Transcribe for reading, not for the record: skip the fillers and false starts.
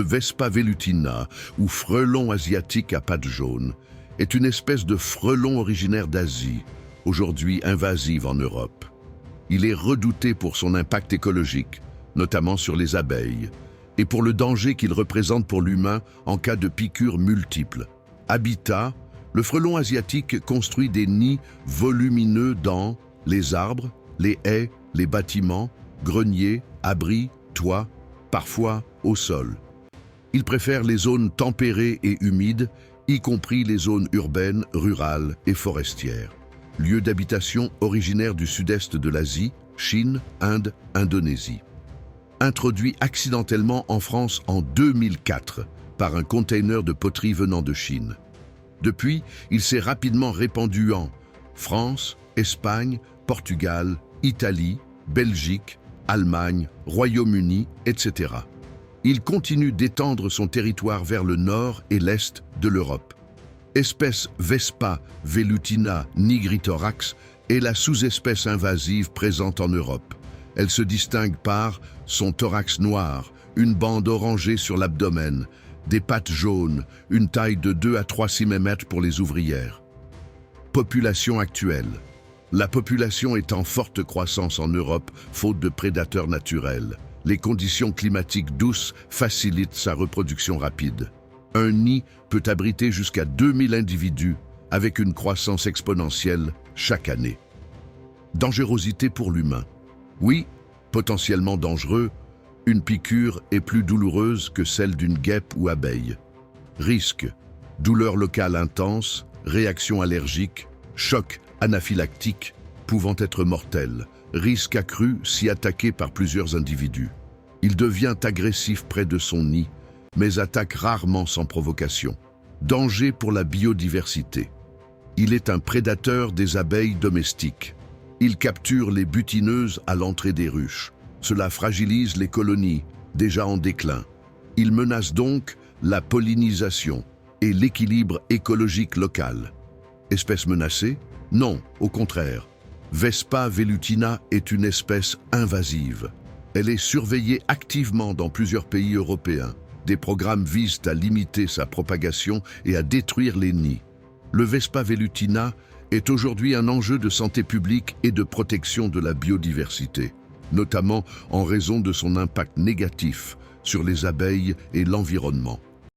Vespa velutina, ou frelon asiatique à pattes jaunes, est une espèce de frelon originaire d'Asie, aujourd'hui invasive en Europe. Il est redouté pour son impact écologique, notamment sur les abeilles, et pour le danger qu'il représente pour l'humain en cas de piqûres multiples. Habitat, le frelon asiatique construit des nids volumineux dans les arbres, les haies, les bâtiments, greniers, abris, toits, parfois au sol. Il préfère les zones tempérées et humides, y compris les zones urbaines, rurales et forestières. Lieu d'habitation originaire du sud-est de l'Asie, Chine, Inde, Indonésie. Introduit accidentellement en France en 2004 par un container de poterie venant de Chine. Depuis, il s'est rapidement répandu en France, Espagne, Portugal, Italie, Belgique, Allemagne, Royaume-Uni, etc. Il continue d'étendre son territoire vers le nord et l'est de l'Europe. Espèce Vespa velutina nigritorax est la sous-espèce invasive présente en Europe. Elle se distingue par son thorax noir, une bande orangée sur l'abdomen, des pattes jaunes, une taille de 2 à 3 cm pour les ouvrières. Population actuelle. La population est en forte croissance en Europe, faute de prédateurs naturels. Les conditions climatiques douces facilitent sa reproduction rapide. Un nid peut abriter jusqu'à 2000 individus, avec une croissance exponentielle chaque année. Dangerosité pour l'humain. Oui, potentiellement dangereux, une piqûre est plus douloureuse que celle d'une guêpe ou abeille. Risque, douleur locale intense, réaction allergique, choc anaphylactique pouvant être mortel, risque accru si attaqué par plusieurs individus. Il devient agressif près de son nid, mais attaque rarement sans provocation. Danger pour la biodiversité. Il est un prédateur des abeilles domestiques. Il capture les butineuses à l'entrée des ruches. Cela fragilise les colonies, déjà en déclin. Il menace donc la pollinisation et l'équilibre écologique local. Espèce menacée? Non, au contraire. Vespa velutina est une espèce invasive. Elle est surveillée activement dans plusieurs pays européens. Des programmes visent à limiter sa propagation et à détruire les nids. Le Vespa velutina est aujourd'hui un enjeu de santé publique et de protection de la biodiversité, notamment en raison de son impact négatif sur les abeilles et l'environnement.